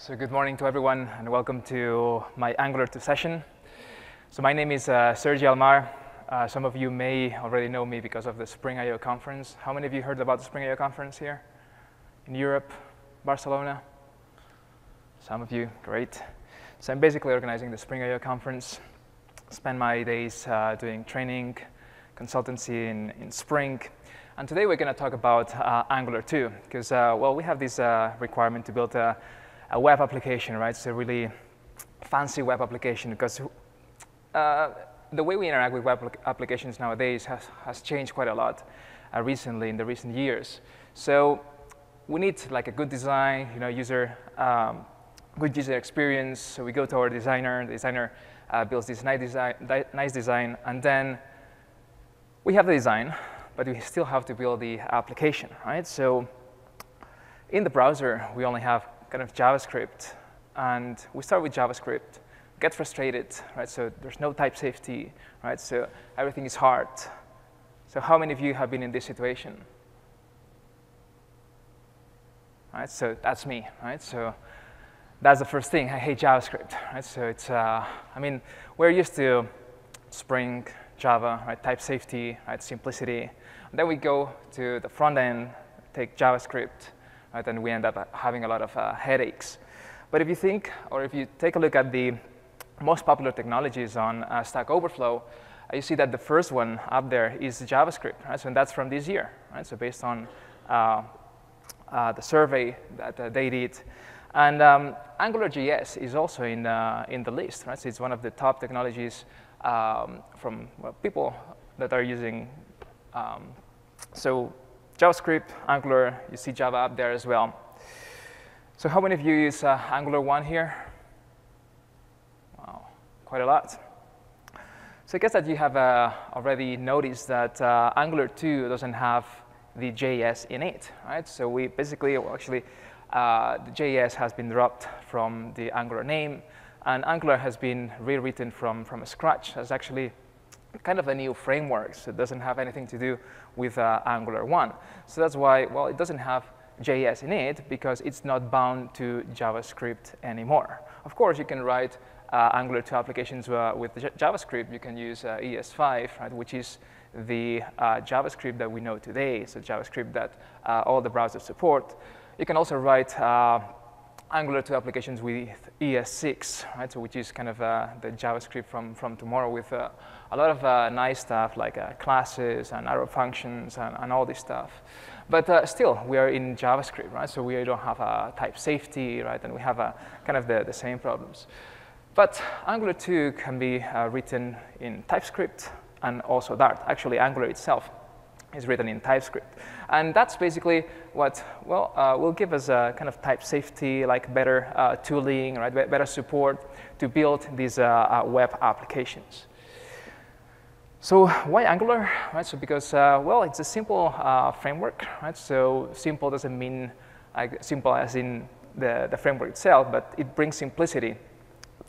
So good morning to everyone, and welcome to my Angular2 session. So my name is Sergi Almar. Some of you may already know me because of the Spring I/O conference. How many of you heard about the Spring I/O conference here in Europe, Barcelona? Some of you, great. So I'm basically organizing the Spring I/O conference. Spend my days doing training, consultancy in Spring. And today we're going to talk about Angular2 because, well, we have this requirement to build a web application, right? It's a really fancy web application because the way we interact with web applications nowadays has changed quite a lot recently in the recent years. So we need like a good design, good user experience. So we go to our designer. The designer builds this nice design, and then we have the design, but we still have to build the application, right? So in the browser, we only have kind of JavaScript, and we start with JavaScript, get frustrated, right? So there's no type safety, right? So everything is hard. So how many of you have been in this situation? Right, so that's me, right? So that's the first thing. I hate JavaScript, right? So it's, I mean, we're used to Spring, Java, right? Type safety, right? Simplicity. And then we go to the front end, take JavaScript, right? And we end up having a lot of headaches. But if you think, or if you take a look at the most popular technologies on Stack Overflow, you see that the first one up there is JavaScript, right? So and that's from this year, right? So based on the survey that they did. And AngularJS is also in the list, right? So it's one of the top technologies from people that are using. So JavaScript, Angular, you see Java up there as well. So how many of you use Angular1 here? Wow, quite a lot. So I guess that you have already noticed that Angular2 doesn't have the JS in it, right? So we basically, well, actually, the JS has been dropped from the Angular name, and Angular has been rewritten from scratch. That's actually kind of a new framework, so it doesn't have anything to do with Angular1. So that's why, well, it doesn't have JS in it because it's not bound to JavaScript anymore. Of course, you can write Angular2 applications with JavaScript. You can use ES5, right, which is the JavaScript that we know today, so JavaScript that all the browsers support. You can also write Angular2 applications with ES6, right? So which is kind of the JavaScript from tomorrow with a lot of nice stuff like classes and arrow functions and all this stuff. But still, we are in JavaScript, right? So we don't have a type safety, right? And we have kind of the same problems. But Angular2 can be written in TypeScript and also Dart. Actually, Angular itself is written in TypeScript. And that's basically what, well, will give us a kind of type safety, like better tooling, right? Better support to build these web applications. So why Angular, right? So because, well, it's a simple framework, right? So simple doesn't mean like simple as in the framework itself, but it brings simplicity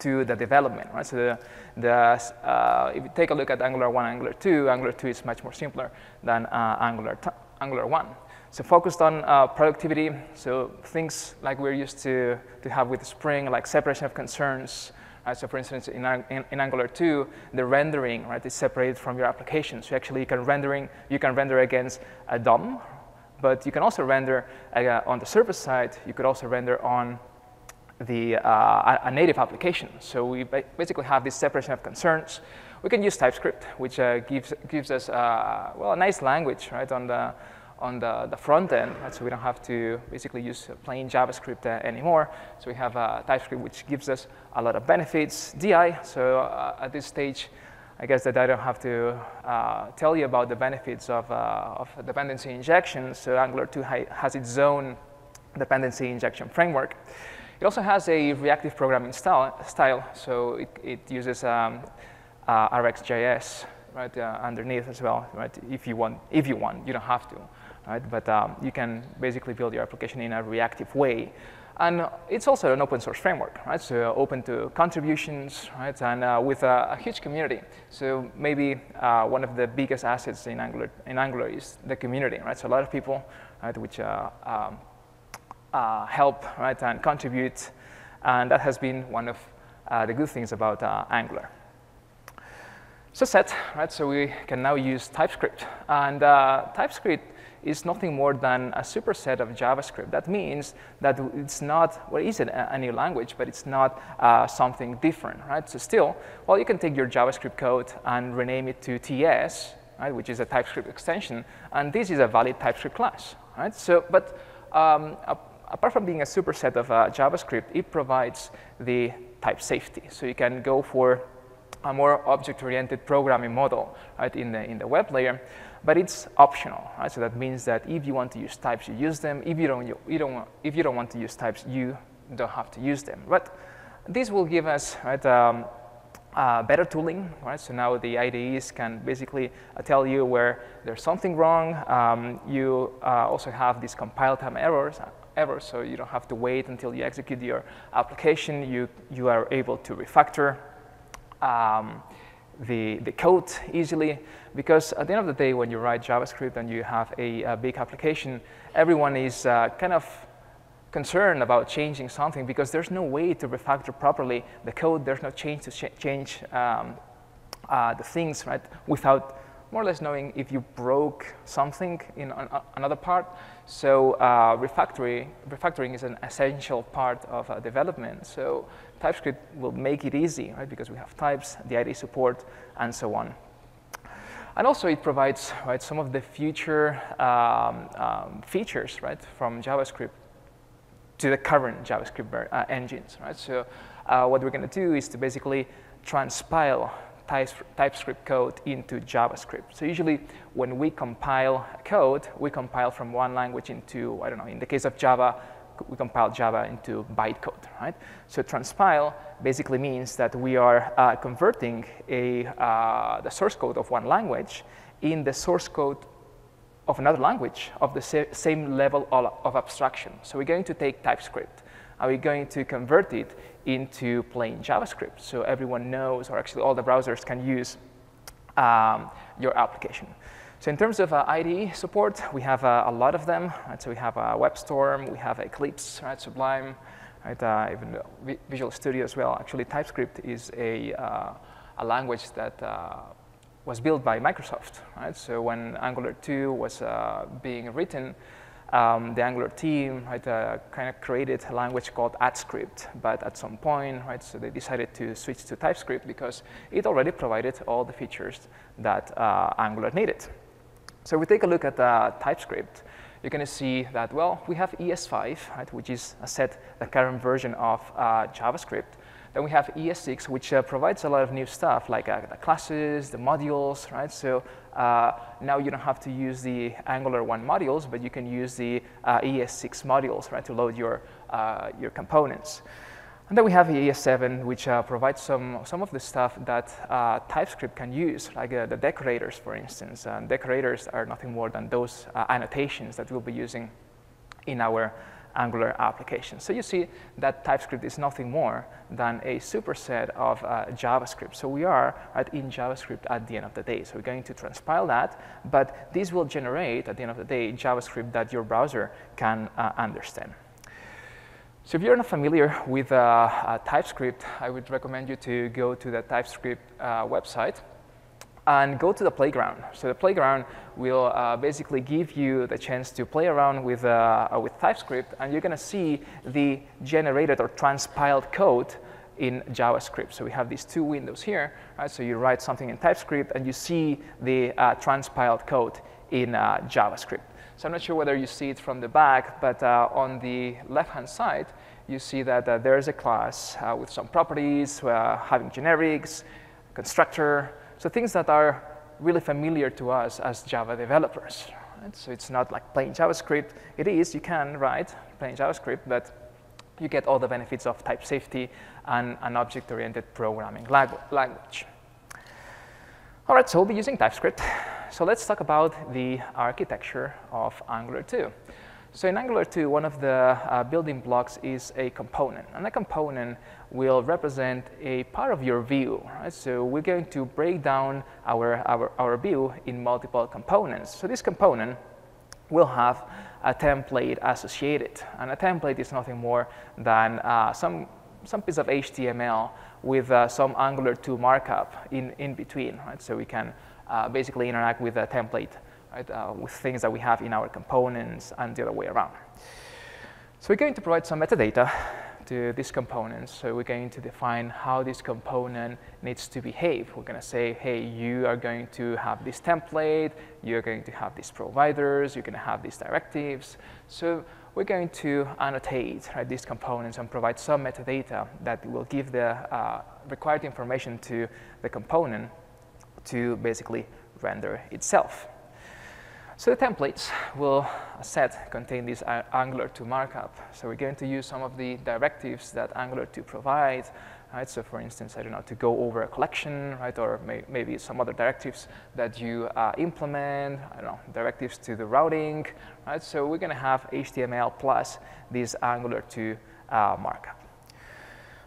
to the development, right? So if you take a look at Angular1, Angular2 is much more simpler than Angular1. So focused on productivity, so things like we're used to have with Spring, like separation of concerns. So for instance, in Angular2, the rendering, right, is separated from your application. So actually you can render against a DOM, but you can also render on the server side. You could also render on a native application. So we basically have this separation of concerns. We can use TypeScript, which gives us well, a nice language, right, on the front end, right? So we don't have to basically use plain JavaScript anymore. So we have TypeScript, which gives us a lot of benefits. DI, so at this stage, I guess that I don't have to tell you about the benefits of dependency injection. So Angular2 has its own dependency injection framework. It also has a reactive programming style, so it uses RxJS, right, underneath as well, right? If you want, you don't have to, right? But you can basically build your application in a reactive way, and it's also an open source framework, right? So open to contributions, right? And with a huge community. So maybe one of the biggest assets in Angular is the community, right? So a lot of people, right, which help, right, and contribute And that has been one of the good things about Angular. So set, right? So we can now use TypeScript. And TypeScript is nothing more than a superset of JavaScript. That means that it's not, well, it's a new language, but it's not something different, right? So still, well, you can take your JavaScript code and rename it to TS, right, which is a TypeScript extension, and this is a valid TypeScript class, right? So, but apart from being a superset of JavaScript, it provides the type safety. So you can go for a more object-oriented programming model, right, in the web layer, but it's optional, right? So that means that if you want to use types, you use them. If you don't want to use types, you don't have to use them. But this will give us, right, better tooling, right? So now the IDEs can basically tell you where there's something wrong. You also have these compile time errors, so you don't have to wait until you execute your application. You are able to refactor the code easily, because at the end of the day, when you write JavaScript and you have a big application, everyone is kind of concerned about changing something because there's no way to refactor properly the code. There's no change to change the things, right, without more or less knowing if you broke something in another part. So refactoring is an essential part of development. So TypeScript will make it easy, right, because we have types, the IDE support, and so on. And also it provides, right, some of the future features, right, from JavaScript to the current JavaScript engines, right? So what we're going to do is to basically transpile TypeScript code into JavaScript. So usually when we compile code, we compile from one language into, I don't know, in the case of Java, we compile Java into bytecode, right? So transpile basically means that we are converting the source code of one language in the source code of another language of the same level of abstraction. So we're going to take TypeScript and we're going to convert it into plain JavaScript. So everyone knows, or actually all the browsers can use your application. So in terms of IDE support, we have a lot of them. Right? So we have WebStorm, we have Eclipse, right? Sublime, right? Even Visual Studio as well. Actually, TypeScript is a language that was built by Microsoft, right? So when Angular2 was being written, the Angular team, right, kind of created a language called AdScript, but at some point, right, so they decided to switch to TypeScript because it already provided all the features that Angular needed. So we take a look at TypeScript. You're going to see that, well, we have ES5, right, which is the current version of JavaScript. Then we have ES6, which provides a lot of new stuff, like the classes, the modules, right? So now you don't have to use the Angular1 modules, but you can use the ES6 modules, right, to load your components. And then we have ES7, which provides some of the stuff that TypeScript can use, like the decorators, for instance. Decorators are nothing more than those annotations that we'll be using in our Angular application. So you see that TypeScript is nothing more than a superset of JavaScript. So we are in JavaScript at the end of the day. So we're going to transpile that, but this will generate, at the end of the day, JavaScript that your browser can understand. So if you're not familiar with TypeScript, I would recommend you to go to the TypeScript website and go to the playground. So the playground will basically give you the chance to play around with TypeScript, and you're going to see the generated or transpiled code in JavaScript. So we have these two windows here, right? So you write something in TypeScript, and you see the transpiled code in JavaScript. So I'm not sure whether you see it from the back, but on the left-hand side, you see that there's a class with some properties, having generics, constructor, so things that are really familiar to us as Java developers. Right? So it's not like plain JavaScript. It is, you can write plain JavaScript, but you get all the benefits of type safety and an object-oriented programming language. All right, so we'll be using TypeScript. So let's talk about the architecture of Angular2. So in Angular2, one of the building blocks is a component. And a component will represent a part of your view. Right? So we're going to break down our view in multiple components. So this component will have a template associated. And a template is nothing more than some some piece of HTML with some Angular2 markup in between, right? So we can basically interact with a template, right? With things that we have in our components and the other way around. So we're going to provide some metadata to these components. So we're going to define how this component needs to behave. We're going to say, hey, you are going to have this template, you're going to have these providers, you're going to have these directives. So we're going to annotate, right, these components and provide some metadata that will give the required information to the component to basically render itself. So the templates will, as said, contain this Angular2 markup. So we're going to use some of the directives that Angular2 provides, right? So for instance, I don't know, to go over a collection, right? Or maybe some other directives that you implement, I don't know, directives to the routing, right? So we're going to have HTML plus this Angular2 markup.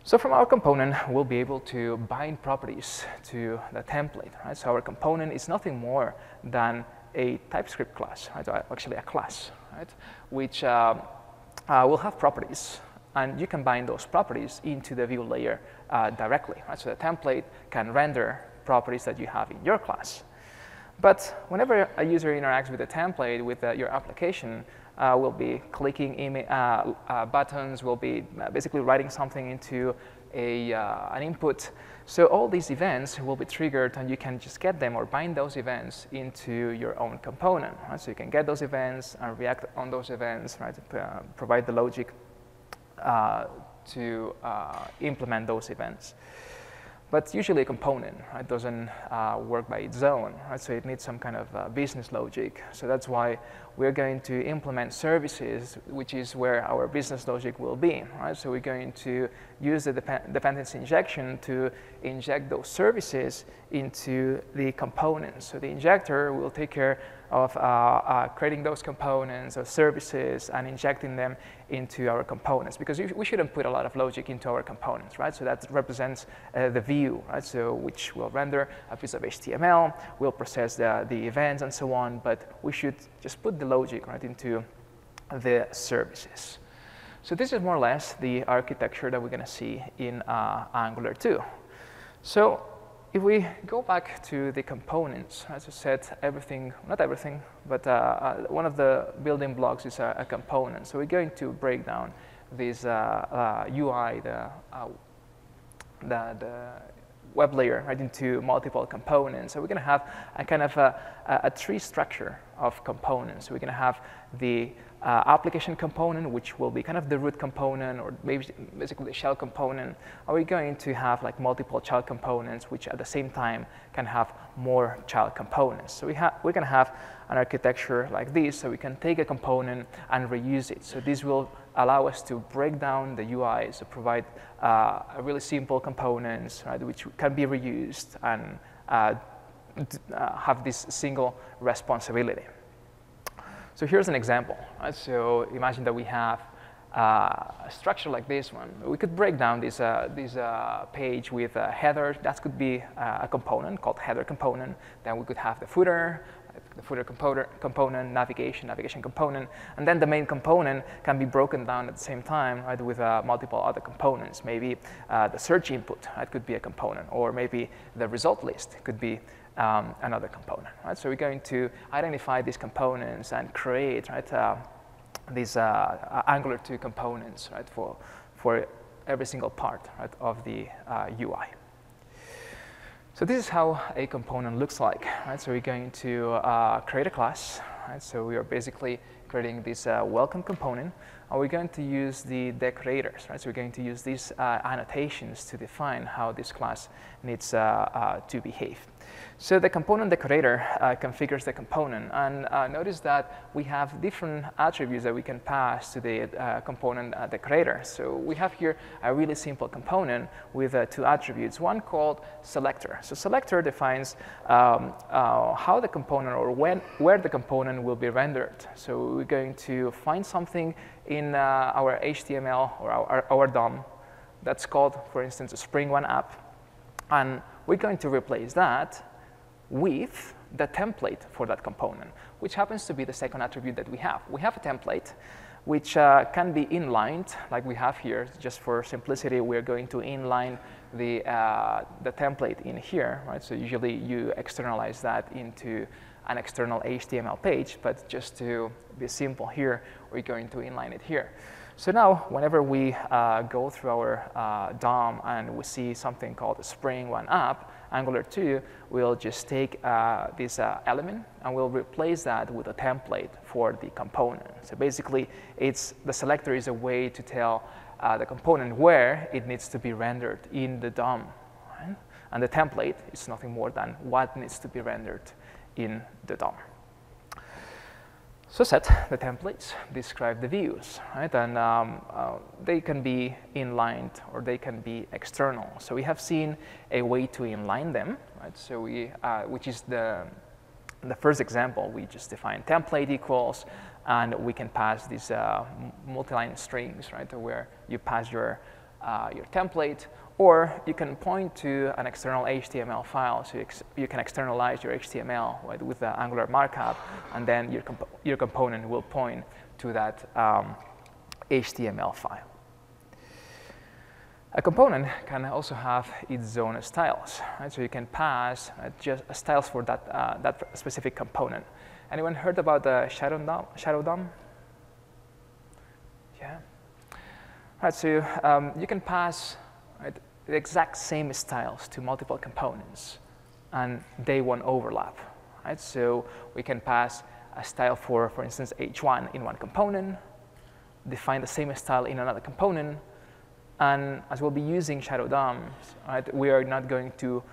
So from our component, we'll be able to bind properties to the template, right? So our component is nothing more than a TypeScript class, right? Or actually a class, right? Which will have properties, and you can bind those properties into the view layer directly, right? So the template can render properties that you have in your class. But whenever a user interacts with the template, with your application, will be clicking buttons, will be basically writing something into an input. So all these events will be triggered, and you can just get them or bind those events into your own component. Right? So you can get those events and react on those events, right? Provide the logic to implement those events. But usually a component, right, doesn't work by its own, right? So it needs some kind of business logic. So that's why we're going to implement services, which is where our business logic will be, right? So we're going to use the dependency injection to inject those services into the components. So the injector will take care of creating those components or services and injecting them into our components, because we shouldn't put a lot of logic into our components, right? So that represents the view, right? So which will render a piece of HTML, will process the events and so on, but we should just put the logic, right, into the services. So this is more or less the architecture that we're going to see in Angular2. So if we go back to the components, as I said, everything, not everything, but one of the building blocks is a component. So we're going to break down this UI, the web layer, right, into multiple components. So we're going to have a kind of a tree structure of components. So we're going to have the application component, which will be kind of the root component, or maybe basically the shell component. Are we going to have like multiple child components, which at the same time can have more child components? So we're going to have an architecture like this, so we can take a component and reuse it. So this will allow us to break down the UI, so provide a really simple components, right, which can be reused and have this single responsibility. So here's an example, right? So imagine that we have a structure like this one. We could break down this page with a header. That could be a component called header component. Then we could have the footer component, navigation component, and then the main component can be broken down at the same time, right, with multiple other components. Maybe the search input, right, could be a component, or maybe the result list could be another component, right? So we're going to identify these components and create, right, these Angular2 components, right, for every single part, right, of the UI. So this is how a component looks like, right? So we're going to create a class, right? So we are basically creating this welcome component, and we're going to use the decorators, right? So we're going to use these annotations to define how this class needs to behave. So the component decorator configures the component, and notice that we have different attributes that we can pass to the component decorator. So we have here a really simple component with two attributes, one called selector. So selector defines how the component, or where the component will be rendered. So we're going to find something in our HTML or our DOM that's called, for instance, a SpringOne app, and we're going to replace that with the template for that component, which happens to be the second attribute that we have. We have a template, which can be inlined, like we have here. Just for simplicity, we're going to inline the template in here, right? So usually you externalize that into an external HTML page, but just to be simple here, we're going to inline it here. So now, whenever we go through our DOM and we see something called a SpringOne app, Angular2 will just take this element and we'll replace that with a template for the component. So basically, the selector is a way to tell the component where it needs to be rendered in the DOM. Right? And the template is nothing more than what needs to be rendered in the DOM. So set the templates, describe the views, right? And they can be inlined or they can be external. So we have seen a way to inline them, right? So which is the first example. We just define template equals, and we can pass these multi-line strings, right? Where you pass your template, or you can point to an external HTML file. So you can externalize your HTML, right, with the Angular markup, and then your component will point to that HTML file. A component can also have its own styles, right? So you can pass just styles for that specific component. Anyone heard about the shadow DOM? Yeah. Right. So you can pass the exact same styles to multiple components, and they won't overlap. Right? So we can pass a style for instance, H1 in one component, define the same style in another component, and as we'll be using shadow DOMs, right, we are not going to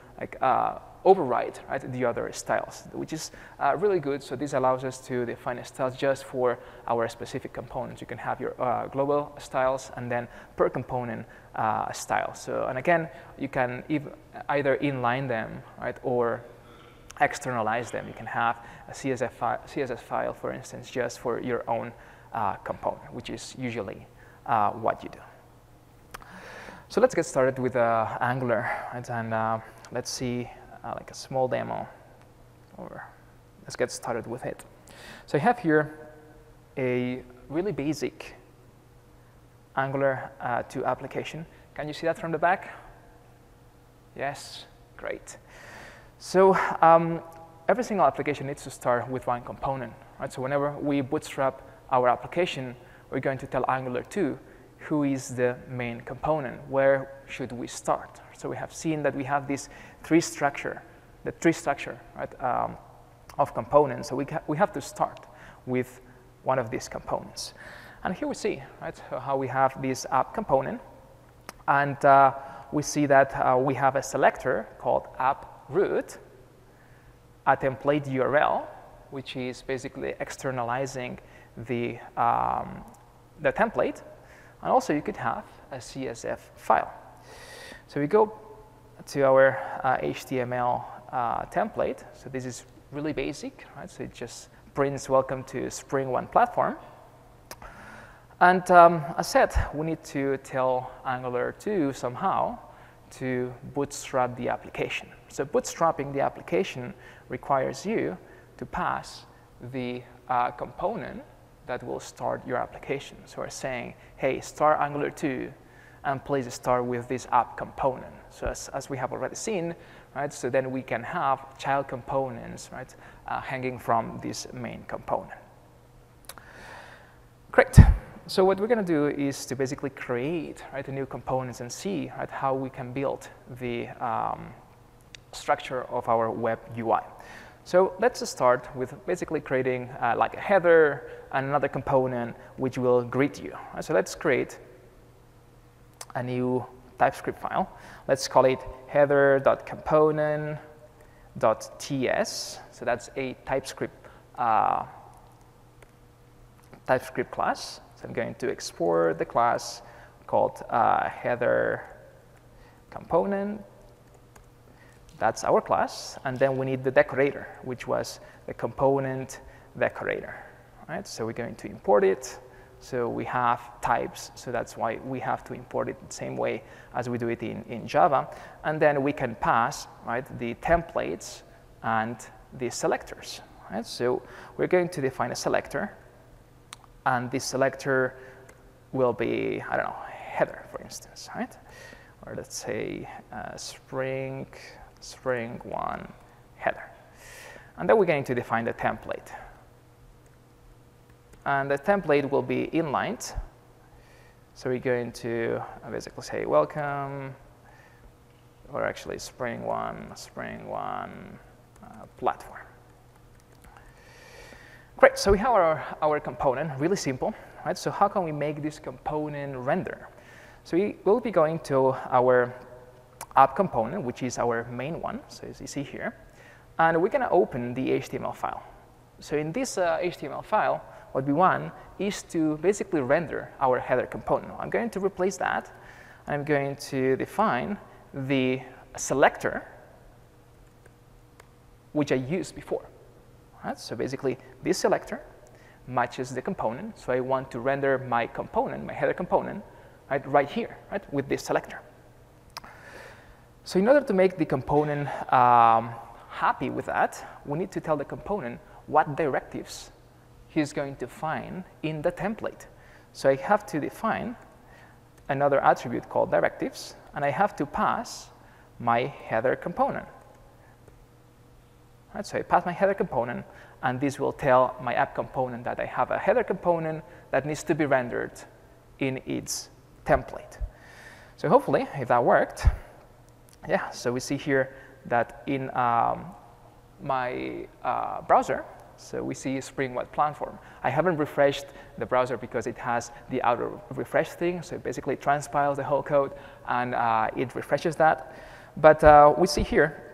override, right, the other styles, which is really good. So this allows us to define styles just for our specific components. You can have your global styles and then per component style. So, and again, you can either inline them, right, or externalize them. You can have a CSS file, for instance, just for your own component, which is usually what you do. So let's get started with Angular, right? And let's see like a small demo, or let's get started with it. So I have here a really basic Angular2 application. Can you see that from the back? Yes, great. So every single application needs to start with one component, right? So whenever we bootstrap our application, we're going to tell Angular2 who is the main component, where should we start. So we have seen that we have this tree structure, right, of components. So we have to start with one of these components. And here we see, right, how we have this app component, and we see that we have a selector called app root, a template URL, which is basically externalizing the template, and also you could have a CSV file. So we go to our HTML template. So this is really basic, right? So it just prints welcome to SpringOne platform. And as said, we need to tell Angular2 somehow to bootstrap the application. So bootstrapping the application requires you to pass the component that will start your application. So we're saying, hey, start Angular2, and please start with this app component. So as we have already seen, right, so then we can have child components, right, hanging from this main component. Great. So what we're going to do is to basically create, right, the new components and see, right, how we can build the structure of our web UI. So let's start with basically creating like a header and another component which will greet you. So let's create a new TypeScript file. Let's call it header.component.ts. So that's a TypeScript class. So I'm going to export the class called header component. That's our class, and then we need the decorator, which was the component decorator. Right? So we're going to import it. So we have types, so that's why we have to import it the same way as we do it in Java. And then we can pass, right, the templates and the selectors. Right? So we're going to define a selector and this selector will be, I don't know, header, for instance, right? Or let's say SpringOne header. And then we're going to define the template. And the template will be inlined. So we're going to basically say welcome, or actually SpringOne platform. Great, so we have our component, really simple, right? So how can we make this component render? So we will be going to our app component, which is our main one, so as you see here, and we're gonna open the HTML file. So in this HTML file, what we want is to basically render our header component. I'm going to replace that. I'm going to define the selector, which I used before. Right? So basically, this selector matches the component. So I want to render my component, my header component, right here, right, with this selector. So in order to make the component happy with that, we need to tell the component what directives he's going to find in the template. So I have to define another attribute called directives, and I have to pass my header component. Right, so I pass my header component, and this will tell my app component that I have a header component that needs to be rendered in its template. So hopefully, if that worked, yeah, so we see here that in my browser, so we see SpringOne platform. I haven't refreshed the browser because it has the auto refresh thing, so it basically transpiles the whole code and it refreshes that. But we see here,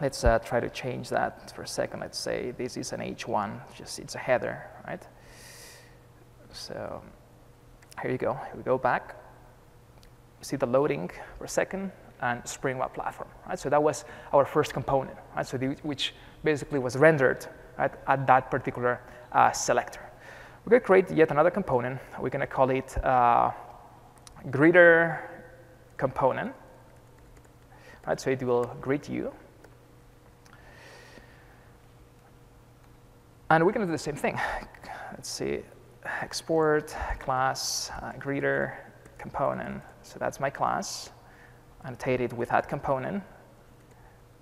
let's try to change that for a second. Let's say this is an H1, just it's a header, right? So here you go. Here we go back. You see the loading for a second and SpringOne platform, right? So that was our first component, right? So which basically was rendered at that particular selector. We're going to create yet another component. We're going to call it greeter component. Right, so it will greet you. And we're going to do the same thing. Let's see, export class greeter component. So that's my class. Annotate it with that component,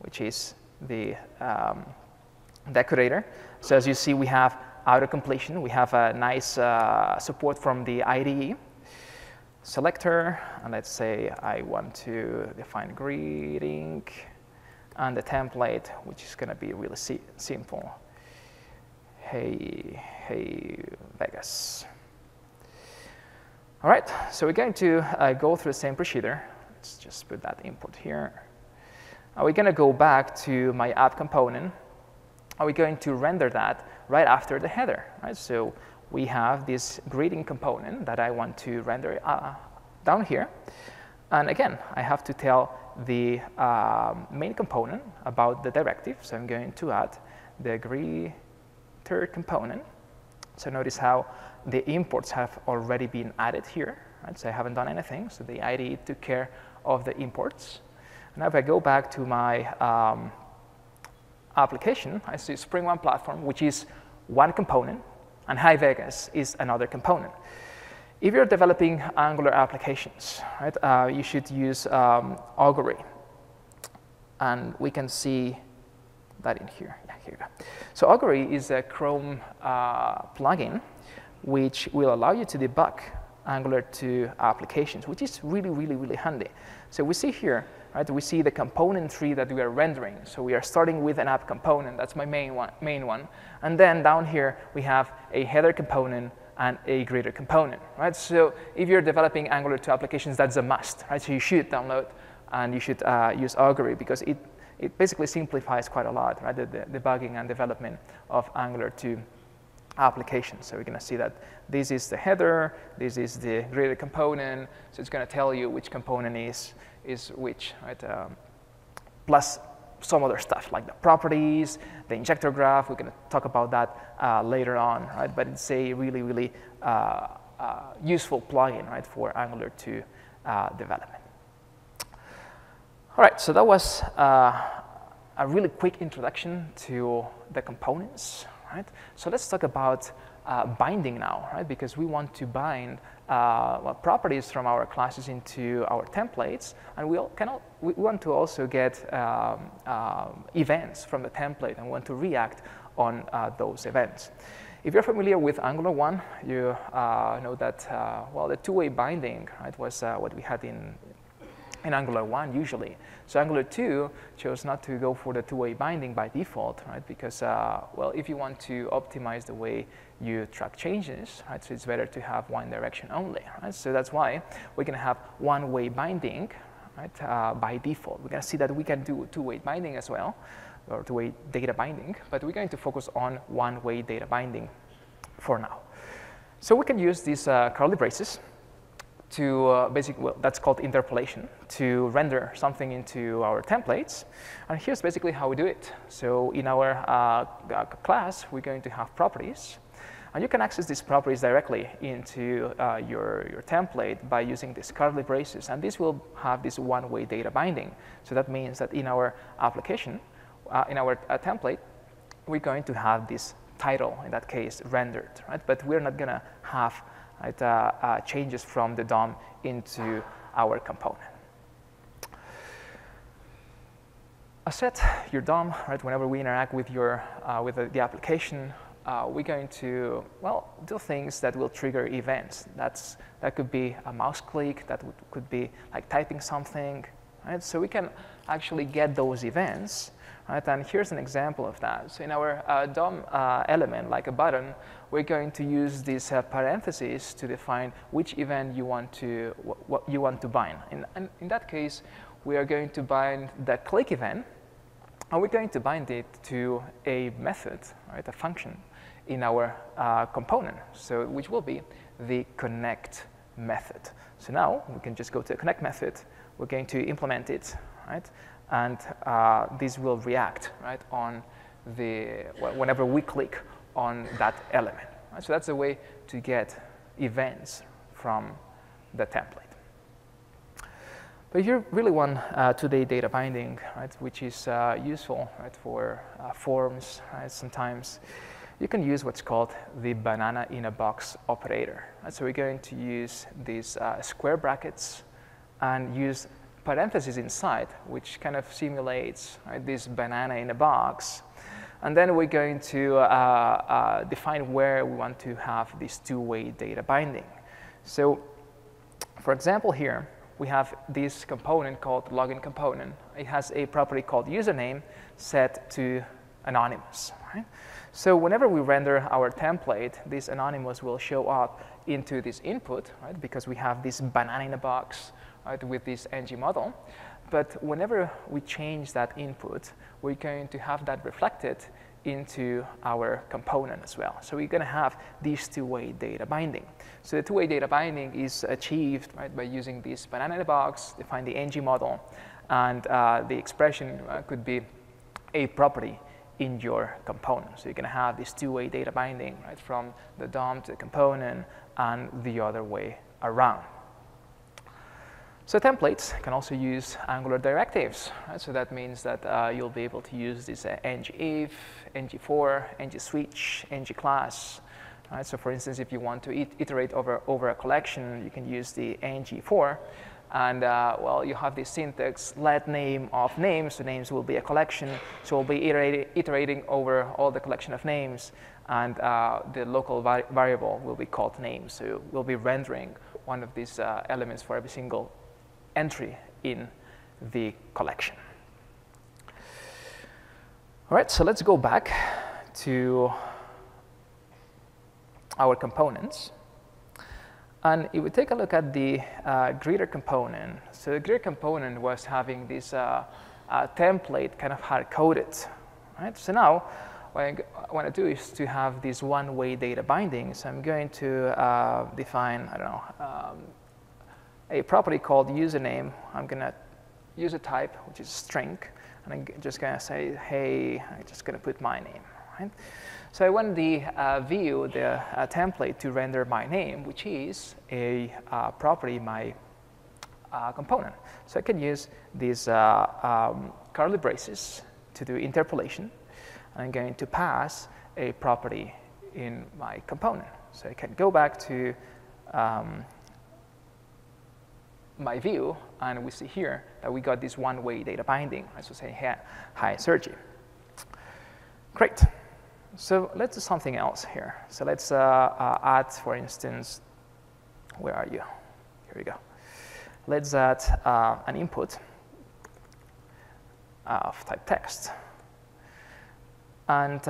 which is the decorator. So as you see, we have auto-completion. We have a nice support from the IDE. Selector, and let's say I want to define greeting, and the template, which is going to be really simple. Hey Vegas. All right, so we're going to go through the same procedure. Let's just put that import here. We're going to go back to my app component. We're going to render that right after the header. Right? So we have this greeting component that I want to render down here. And again, I have to tell the main component about the directive. So I'm going to add the greeter component. So notice how the imports have already been added here. Right? So I haven't done anything. So the IDE took care of the imports. Now if I go back to my application, I see SpringOne platform, which is one component, and Hi Vegas is another component. If you're developing Angular applications, right, you should use Augury. And we can see that in here. Yeah, here you go. So Augury is a Chrome plugin which will allow you to debug Angular2 applications, which is really handy. So we see here, right, we see the component tree that we are rendering. So we are starting with an app component. That's my main one. And then down here, we have a header component and a greeter component, right? So if you're developing Angular2 applications, that's a must, right? So you should download and you should use Augury because it basically simplifies quite a lot, right? The debugging and development of Angular2 applications. So we're going to see that this is the header, this is the greeter component. So it's going to tell you which component is which, right? Plus some other stuff like the properties, the injector graph. We're going to talk about that later on, right? But it's a really useful plugin, right, for Angular2 development. All right, so that was a really quick introduction to the components, right? So let's talk about binding now, right? Because we want to bind properties from our classes into our templates, and we want to also get events from the template and want to react on those events. If you're familiar with Angular1, you know that well, the two-way binding, right, was what we had in Angular1 usually. So Angular2 chose not to go for the two-way binding by default, right? Because well, if you want to optimize the way you track changes, right, so it's better to have one direction only, right? So that's why we can have one-way binding, right, by default. We're going to see that we can do two-way binding as well, or two-way data binding, but we're going to focus on one-way data binding for now. So we can use these curly braces to basically, well, that's called interpolation, to render something into our templates. And here's basically how we do it. So in our class, we're going to have properties. And you can access these properties directly into your template by using these curly braces. And this will have this one-way data binding. So that means that in our application, in our template, we're going to have this title, in that case, rendered, right? But we're not going to have, right, changes from the DOM into our component. As said, your DOM, right, whenever we interact with the application, we're going to, well, do things that will trigger events. That could be a mouse click, that could be like typing something, right? So we can actually get those events, right? And here's an example of that. So in our DOM element, like a button, we're going to use these parentheses to define which event you want to, what you want to bind. And in that case, we are going to bind the click event, and we're going to bind it to a method, right, a function in our component, so which will be the connect method. So now we can just go to the connect method. We're going to implement it, right? And this will react, right, on the whenever we click on that element. Right? So that's a way to get events from the template. But if you really want two-way data binding, right, which is useful, right, for forms, right, sometimes you can use what's called the banana in a box operator. Right? So we're going to use these square brackets and use parentheses inside, which kind of simulates, right, this banana in a box. And then we're going to define where we want to have this two-way data binding. So for example here, we have this component called login component. It has a property called username set to anonymous. Right? So whenever we render our template, this anonymous will show up into this input, right? Because we have this banana in a box, right, with this ng model. But whenever we change that input, we're going to have that reflected into our component as well. So we're going to have these two-way data binding. So the two-way data binding is achieved, right, by using this banana in a box, define the ng model, and the expression could be a property in your component. So you're going to have this two-way data binding, right, from the DOM to the component and the other way around. So templates can also use Angular directives. Right? So that means that you'll be able to use this ngIf, ngFor, ngSwitch, ngClass. Right? So for instance, if you want to iterate over a collection, you can use the ngFor. And well, you have this syntax, let name of names. So names will be a collection. So we'll be iterating over all the collection of names. And the local variable will be called name. So we'll be rendering one of these elements for every single entry in the collection. All right, so let's go back to our components. And if we take a look at the greeter component, so the greeter component was having this template kind of hard-coded. Right? So now what I want to do is to have this one-way data binding. So I'm going to define, I don't know, a property called username. I'm going to use a type, which is string. And I'm just going to say, hey, I'm just going to put my name. Right? So I want the view, the template, to render my name, which is a property in my component. So I can use these curly braces to do interpolation. I'm going to pass a property in my component. So I can go back to my view, and we see here that we got this one-way data binding. I should say, hi, Sergi. Great. So let's do something else here. So let's add, for instance, where are you? Here we go. Let's add an input of type text. And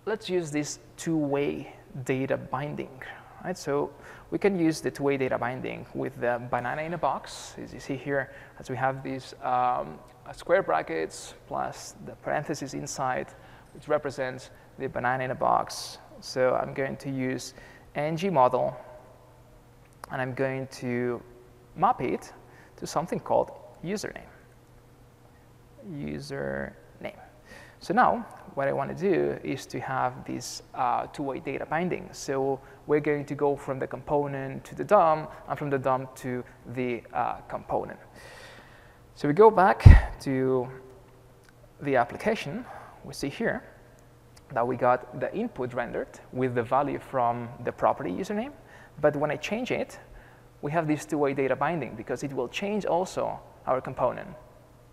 let's use this two-way data binding. Right? So we can use the two-way data binding with the banana in a box. As you see here, as we have these square brackets plus the parentheses inside, which represents the banana in a box. So I'm going to use ngModel, and I'm going to map it to something called username. Username. So now, what I want to do is to have this two-way data binding. So we're going to go from the component to the DOM, and from the DOM to the component. So we go back to the application. We see here that we got the input rendered with the value from the property username. But when I change it, we have this two-way data binding because it will change also our component.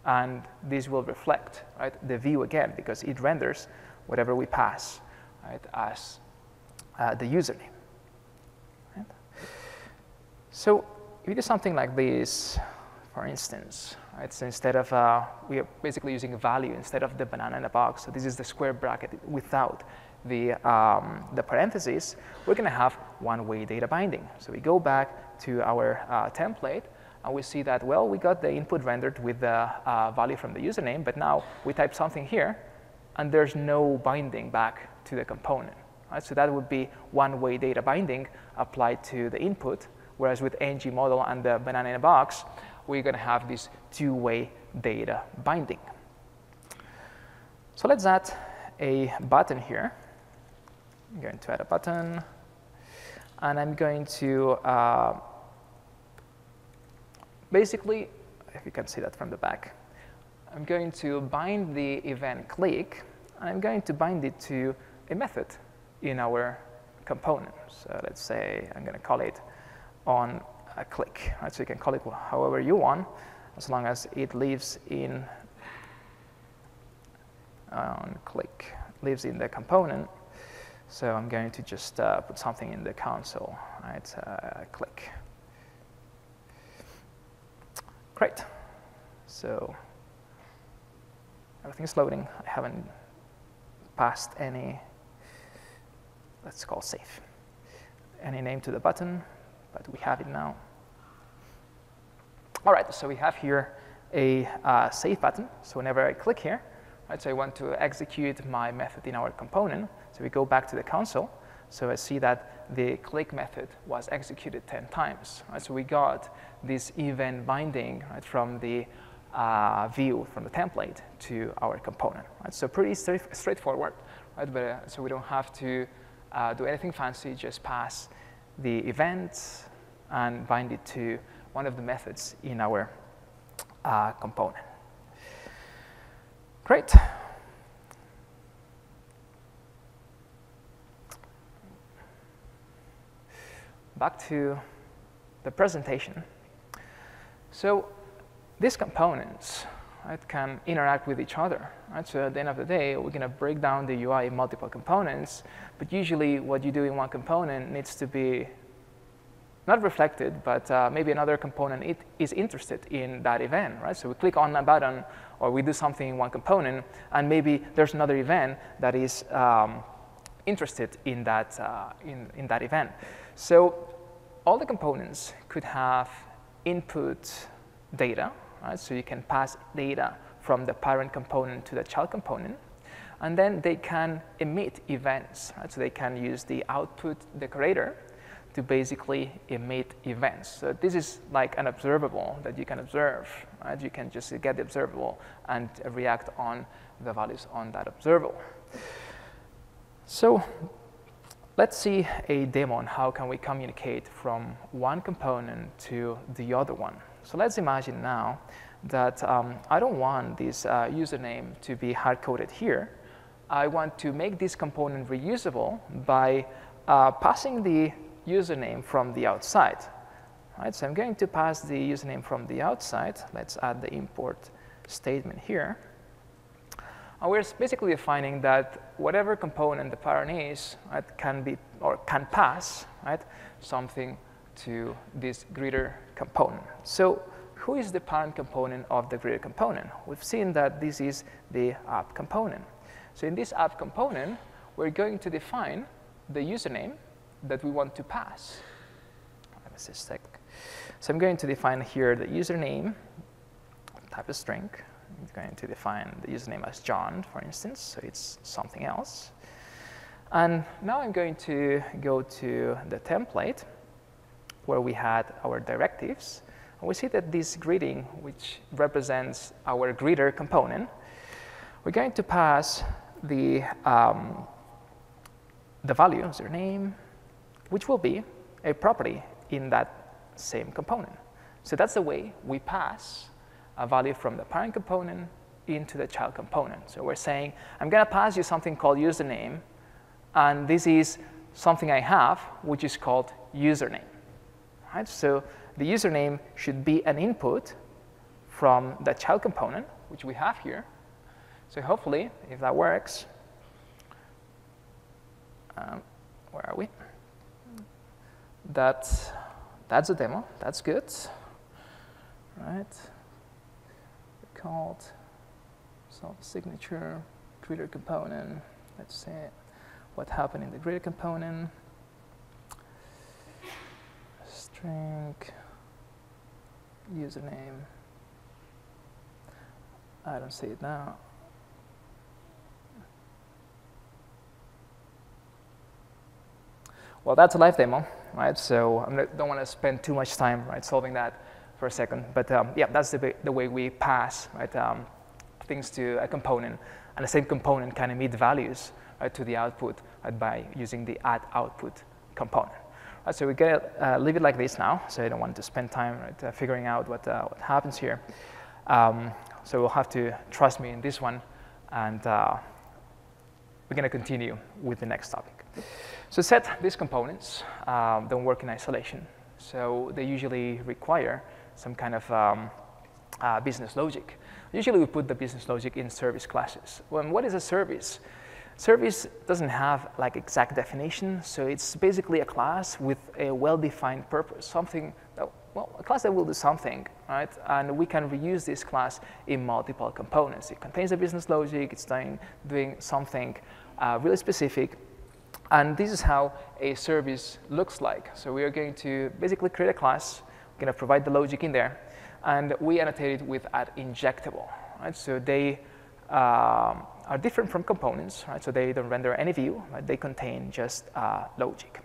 And this will reflect, right, the view again because it renders whatever we pass, right, as the username. Right? So if you do something like this, for instance, right, so instead of, we are basically using a value instead of the banana in a box. So this is the square bracket without the parentheses. We're going to have one-way data binding. So we go back to our template, and we see that, well, we got the input rendered with the value from the username, but now we type something here, and there's no binding back to the component. Right? So that would be one-way data binding applied to the input, whereas with ngModel and the banana in a box, we're going to have this two-way data binding. So let's add a button here. I'm going to add a button, and I'm going to basically, if you can see that from the back, I'm going to bind the event click, and I'm going to bind it to a method in our component. So let's say I'm going to call it on a click. Right? So you can call it however you want, as long as it lives in on click, lives in the component. So I'm going to just put something in the console. Right? Click. Great. So everything is loading. I haven't passed any, let's call save, any name to the button, but we have it now. All right, so we have here a save button. So whenever I click here, right, so I want to execute my method in our component. So we go back to the console. So I see that the click method was executed 10 times. Right? So we got this event binding, right, from the view, from the template to our component. Right? So pretty straightforward. Right? But, so we don't have to do anything fancy, just pass the event and bind it to one of the methods in our component. Great. Back to the presentation. So these components, right, can interact with each other. Right? So at the end of the day, we're going to break down the UI in multiple components, but usually what you do in one component needs to be not reflected, but maybe another component is interested in that event. Right? So we click on a button, or we do something in one component, and maybe there's another event that is interested in that, in that event. So all the components could have input data, right? So you can pass data from the parent component to the child component, and then they can emit events, right? So they can use the output decorator to basically emit events. So this is like an observable that you can observe, right? You can just get the observable and react on the values on that observable. So let's see a demo on how can we communicate from one component to the other one. So let's imagine now that I don't want this username to be hard-coded here. I want to make this component reusable by passing the username from the outside. Right, so I'm going to pass the username from the outside. Let's add the import statement here. And we're basically defining that whatever component the parent is, right, can be or can pass, right, something to this greeter component. So who is the parent component of the greeter component? We've seen that this is the app component. So in this app component, we're going to define the username that we want to pass. Let me just check. So I'm going to define here the username, type a string. I'm going to define the username as John, for instance, so it's something else. And now I'm going to go to the template where we had our directives. And we see that this greeting, which represents our greeter component, we're going to pass the value, username, which will be a property in that same component. So that's the way we pass a value from the parent component into the child component. So we're saying, I'm going to pass you something called username, and this is something I have, which is called username. Right? So the username should be an input from the child component, which we have here. So hopefully, if that works, where are we? That's a demo. That's good. Right? Called self-signature greeter component. Let's see what happened in the greeter component. String username. I don't see it now. Well, that's a live demo, right? So I don't want to spend too much time, right, solving that for a second. But yeah, that's the way we pass, right, things to a component, and the same component can emit values, right, to the output, right, by using the add output component. Right, so we're going to leave it like this now. So I don't want to spend time, right, figuring out what happens here. So we'll have to trust me in this one, and we're going to continue with the next topic. So set these components don't work in isolation. So they usually require some kind of business logic. Usually we put the business logic in service classes. Well, what is a service? Service doesn't have like exact definition, so it's basically a class with a well-defined purpose, something that, well, a class that will do something, right? And we can reuse this class in multiple components. It contains a business logic, it's doing something really specific. And this is how a service looks like. So we are going to basically create a class, we're going to provide the logic in there, and we annotate it with at injectable. Right? So they are different from components, right? So they don't render any view, right? They contain just logic.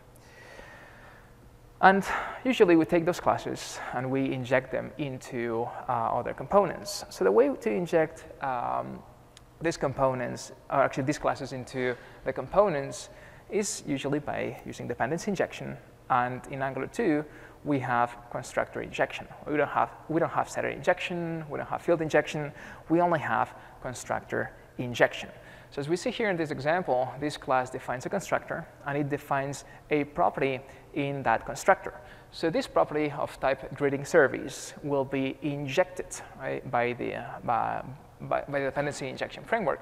And usually we take those classes and we inject them into other components. So the way to inject these components, or actually these classes into the components, is usually by using dependency injection. And in Angular2, we have constructor injection. We don't have setter injection, we don't have field injection, we only have constructor injection. So as we see here in this example, this class defines a constructor, and it defines a property in that constructor. So this property of type greeting service will be injected, right, by the dependency injection framework.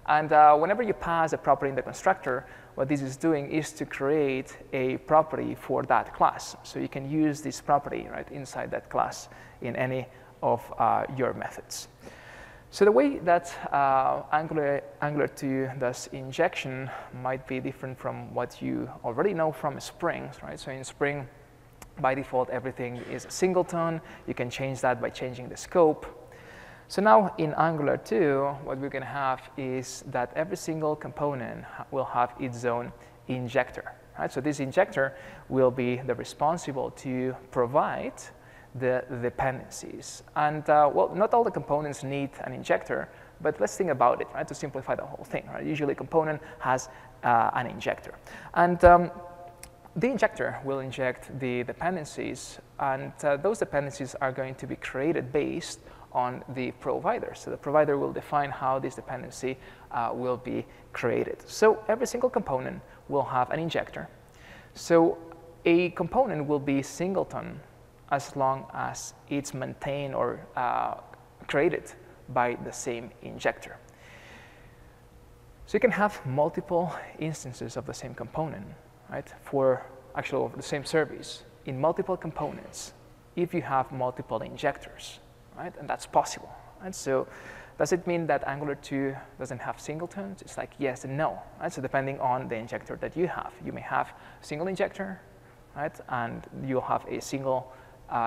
And whenever you pass a property in the constructor, what this is doing is to create a property for that class. So you can use this property, right, inside that class in any of your methods. So the way that Angular2 does injection might be different from what you already know from Spring, right? So in Spring, by default, everything is a singleton. You can change that by changing the scope. So now in Angular2, what we're going to have is that every single component will have its own injector. Right? So this injector will be the responsible to provide the dependencies. And well, not all the components need an injector, but let's think about it, right, to simplify the whole thing. Right? Usually a component has an injector. And the injector will inject the dependencies, and those dependencies are going to be created based on the provider. So the provider will define how this dependency will be created. So every single component will have an injector. So a component will be singleton as long as it's maintained or created by the same injector. So you can have multiple instances of the same component, right, for actually the same service in multiple components if you have multiple injectors, right? And that's possible. And so does it mean that Angular2 doesn't have singletons? It's like yes and no, right? So depending on the injector that you have, you may have a single injector, right? And you'll have a single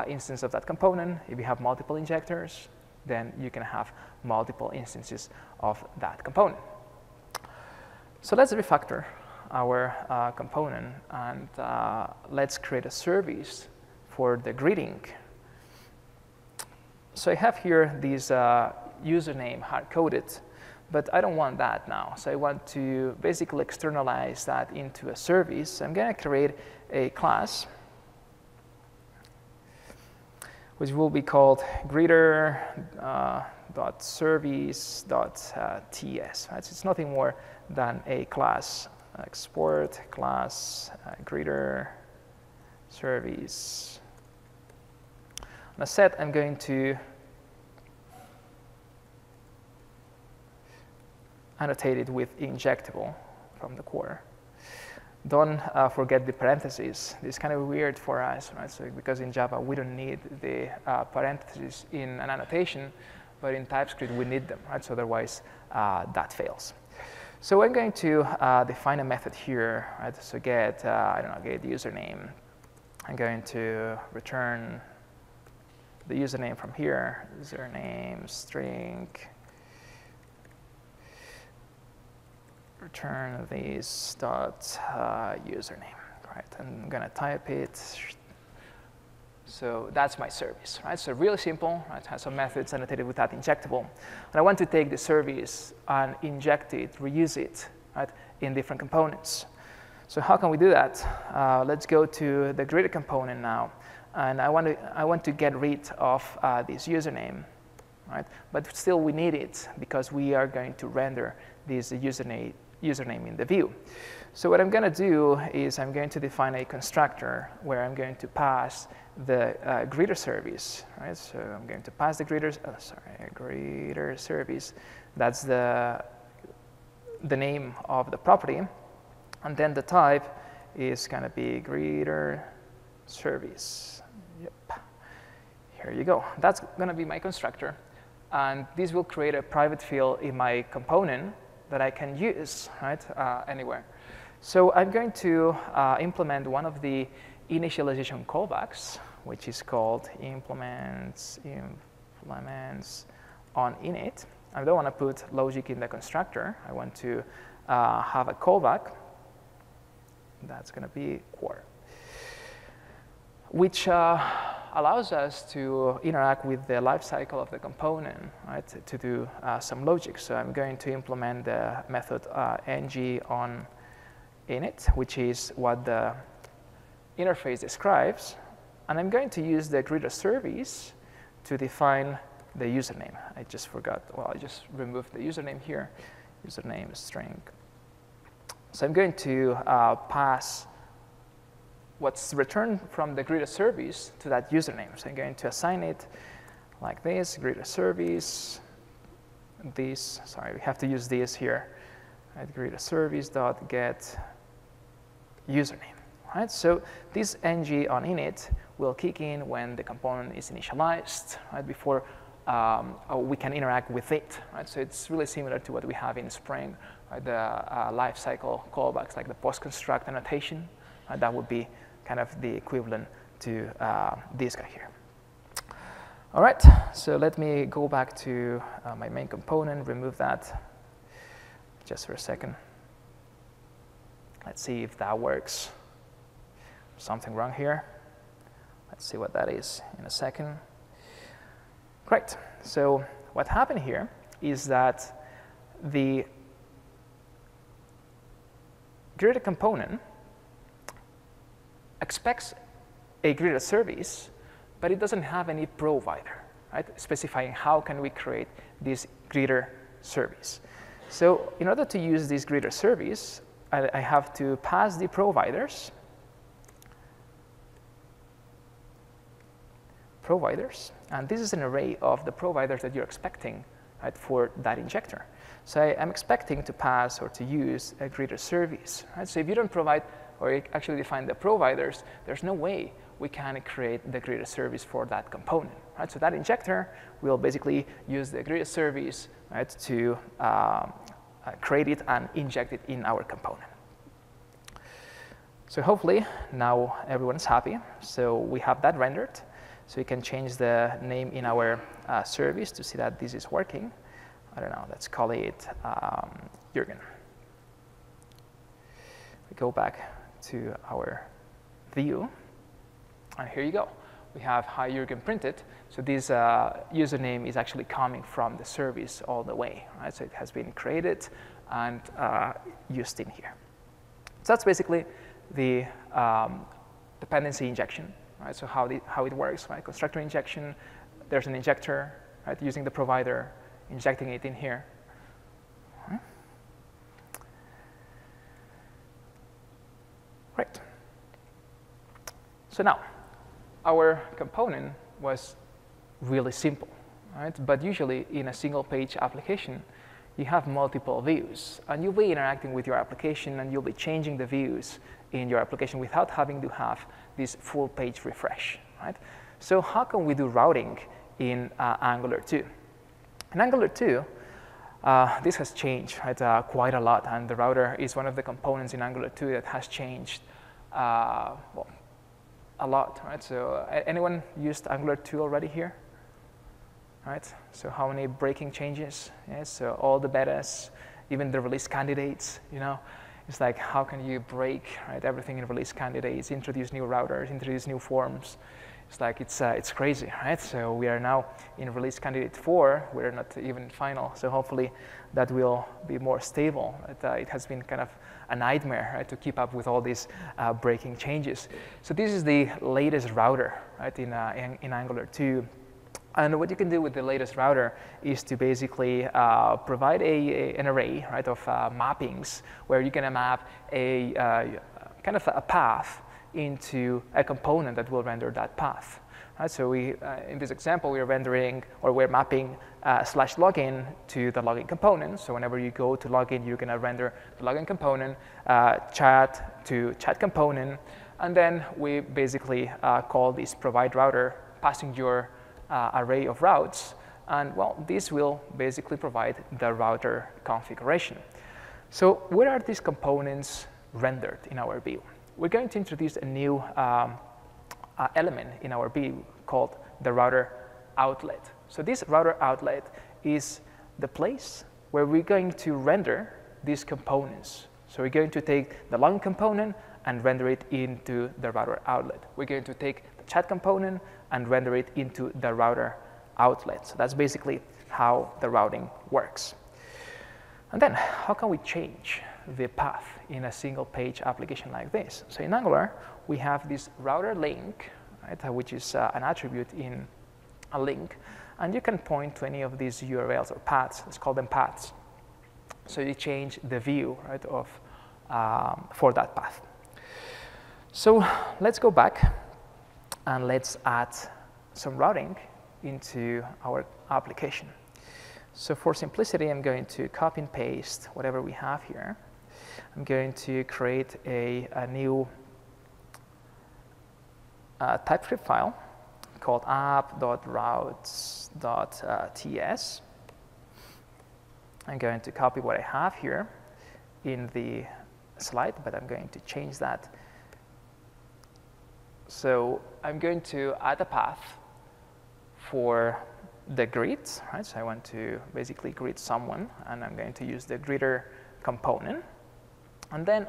instance of that component. If you have multiple injectors, then you can have multiple instances of that component. So let's refactor our component, and let's create a service for the greeting. So I have here this username hard-coded, but I don't want that now. So I want to basically externalize that into a service. I'm going to create a class which will be called greeter.service.ts. Right? So it's nothing more than a class. Export class greeter service. On a set, I'm going to annotate it with injectable from the core. Don't forget the parentheses. This is kind of weird for us, right? So because in Java, we don't need the parentheses in an annotation, but in TypeScript, we need them, right? So otherwise, that fails. So I'm going to define a method here, right? So get, I don't know, get username. I'm going to return the username from here, username string. Return this dot username, right? I'm going to type it. So that's my service, right? So really simple, right? It has some methods annotated with that injectable. And I want to take the service and inject it, reuse it, right, in different components. So how can we do that? Let's go to the greeter component now. And I want to get rid of this username, right? But still we need it because we are going to render this username in the view. So what I'm going to do is I'm going to define a constructor where I'm going to pass the greeter service, right? So I'm going to pass the greeter service. That's the name of the property. And then the type is going to be greeter service. Yep. Here you go. That's going to be my constructor. And this will create a private field in my component that I can use, right, anywhere. So I'm going to implement one of the initialization callbacks, which is called implements on init. I don't want to put logic in the constructor. I want to have a callback. That's going to be core, which allows us to interact with the lifecycle of the component, right, to do some logic. So I'm going to implement the method ng on init, which is what the interface describes. And I'm going to use the greeter service to define the username. I just forgot. Well, I just removed the username here. Username string. So I'm going to pass what's returned from the greeter service to that username. So I'm going to assign it like this, greeter service, this, sorry, we have to use this here, right? Greeter service dot get username, right? So this ng on init will kick in when the component is initialized, right? Before we can interact with it, right? So it's really similar to what we have in Spring, right? The lifecycle callbacks, like the post-construct annotation, right? That would be kind of the equivalent to this guy here. All right, so let me go back to my main component, remove that just for a second. Let's see if that works. Something wrong here. Let's see what that is in a second. Great, so what happened here is that the greeter component expects a greeter service, but it doesn't have any provider. right? Specifying how can we create this greeter service. So in order to use this greeter service, I have to pass the providers, and this is an array of the providers that you're expecting, right, for that injector. So I'm expecting to pass or to use a greeter service, right? So if you don't provide or actually define the providers, there's no way we can create the greeter service for that component, right? So that injector will basically use the greeter service, right, to create it and inject it in our component. So hopefully now everyone's happy. So we have that rendered. So we can change the name in our service to see that this is working. I don't know, let's call it Jürgen. We go back to our view, and here you go. We have Hi Jürgen printed. So this username is actually coming from the service all the way, right? So it has been created and used in here. So that's basically the dependency injection, right? So how it works, right? Constructor injection, there's an injector, right? Using the provider, injecting it in here. Right. So now, our component was really simple, right? But usually in a single page application, you have multiple views, and you'll be interacting with your application, and you'll be changing the views in your application without having to have this full page refresh, right? So how can we do routing in Angular 2? In Angular 2, this has changed, right, quite a lot, and the router is one of the components in Angular 2 that has changed well, a lot, right? So anyone used Angular 2 already here? Right? So how many breaking changes? Yes, so all the betas, even the release candidates, you know, it's like how can you break, right, everything in release candidates, introduce new routers, introduce new forms. It's like it's crazy, right? So we are now in release candidate 4. We're not even final, so hopefully that will be more stable. It has been kind of a nightmare, right, to keep up with all these breaking changes. So this is the latest router, right, in Angular 2. And what you can do with the latest router is to basically provide an array, right, of mappings where you can map a kind of a path into a component that will render that path. Right? So we, in this example, we are rendering, or we're mapping /login to the login component. So whenever you go to login, you're going to render the login component, chat to chat component, and then we basically call this provide router, passing your array of routes, and well, this will basically provide the router configuration. So where are these components rendered in our view? We're going to introduce a new element in our view called the router outlet. So this router outlet is the place where we're going to render these components. So we're going to take the login component and render it into the router outlet. We're going to take the chat component and render it into the router outlet. So that's basically how the routing works. And then how can we change the path in a single page application like this? So in Angular, we have this router link, right, which is an attribute in a link. And you can point to any of these URLs or paths. Let's call them paths. So you change the view, right, of for that path. So let's go back and let's add some routing into our application. So for simplicity, I'm going to copy and paste whatever we have here. I'm going to create a new TypeScript file called app.routes.ts. I'm going to copy what I have here in the slide, but I'm going to change that. So I'm going to add a path for the greet, right? So I want to basically greet someone, and I'm going to use the greeter component. And then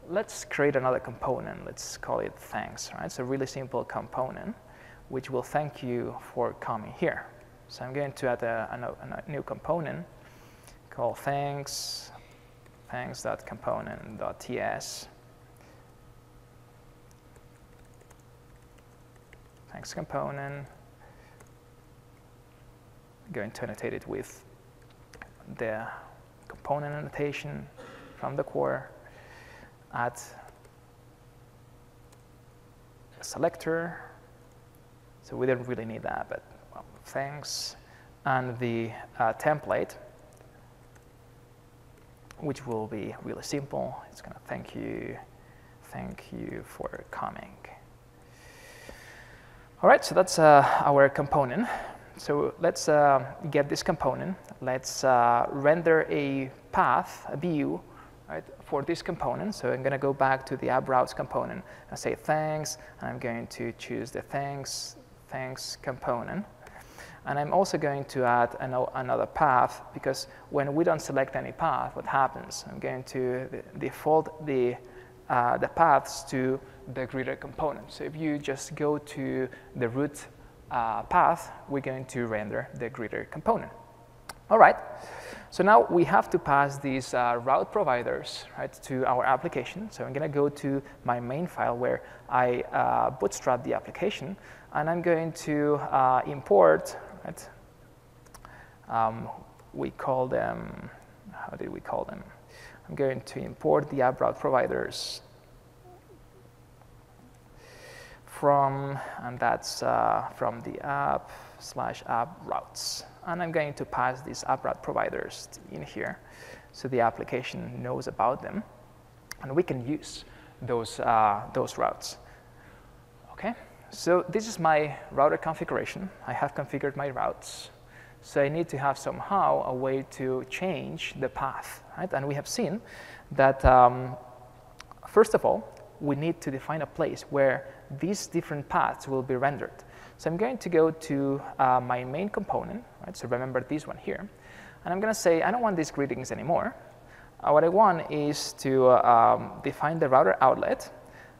let's create another component. Let's call it thanks, right? It's a really simple component, which will thank you for coming here. So I'm going to add a new component called thanks.component.ts. Thanks component. going to annotate it with the component annotation from the core, add a selector. So we don't really need that, but well, thanks. And the template, which will be really simple. It's going to thank you for coming. All right, so that's our component. So let's get this component. Let's render a path, a view, right, for this component. So I'm going to go back to the app routes component and say thanks, and I'm going to choose the thanks component. And I'm also going to add another path, because when we don't select any path, what happens? I'm going to default the paths to the greeter component. So if you just go to the root path, we're going to render the greeter component. All right, so now we have to pass these route providers, right, to our application. So I'm going to go to my main file where I bootstrap the application, and I'm going to import, right, we call them, how did we call them? I'm going to import the app route providers from, and that's from the app/app routes. And I'm going to pass these app route providers in here so the application knows about them, and we can use those routes. Okay, so this is my router configuration. I have configured my routes. So I need to have somehow a way to change the path, right? And we have seen that, first of all, we need to define a place where these different paths will be rendered. So I'm going to go to my main component, right? So remember this one here. And I'm going to say, I don't want these greetings anymore. What I want is to define the router outlet.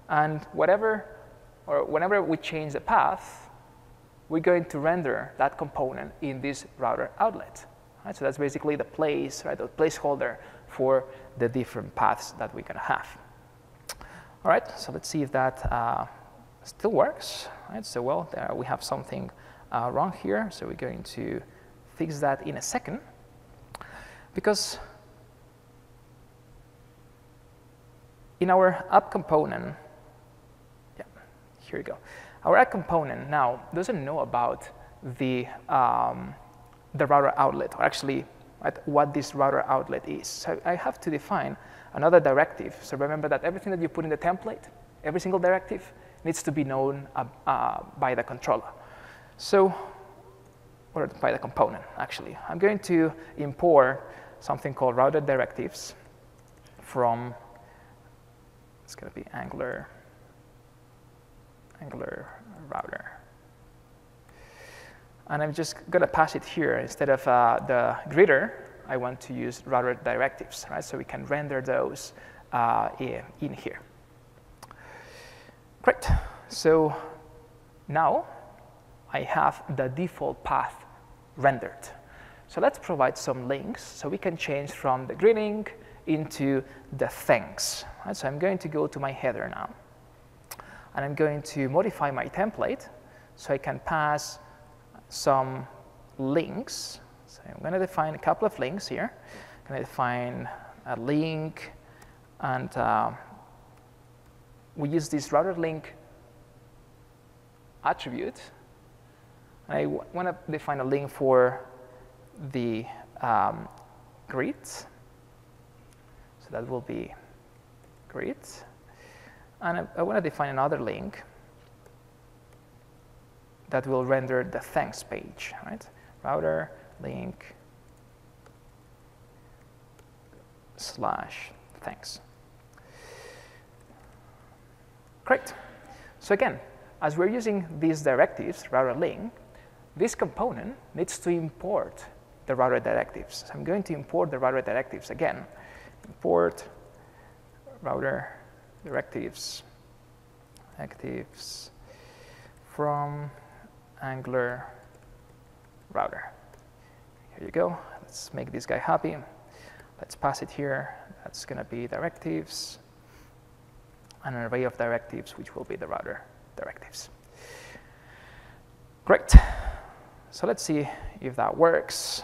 And whenever we change the path, we're going to render that component in this router outlet. Right? So that's basically the place, right, the placeholder for the different paths that we're going to have. All right, so let's see if that still works. Right? So well, there we have something wrong here. So we're going to fix that in a second, because in our app component, yeah, here we go. Our app component now doesn't know about the router outlet, or actually, right, what this router outlet is. So I have to define another directive. So remember that everything that you put in the template, every single directive, needs to be known by the controller. So, or by the component, actually. I'm going to import something called router directives from, it's going to be Angular router. And I'm just going to pass it here. Instead of the greeter, I want to use router directives, right? So we can render those in here. Great. So now I have the default path rendered. So let's provide some links so we can change from the greeting into the thanks. Right? So I'm going to go to my header now. And I'm going to modify my template so I can pass some links. So I'm going to define a couple of links here. I'm going to define a link, and we use this router link attribute. I want to define a link for the greet. So that will be greet. And I want to define another link that will render the thanks page, right? Router link / thanks. Great. So again, as we're using these directives, router link, this component needs to import the router directives. So I'm going to import the router directives again. Import router directives from Angular router. Here you go. Let's make this guy happy. Let's pass it here. That's going to be directives, and an array of directives, which will be the router directives. Great. So let's see if that works.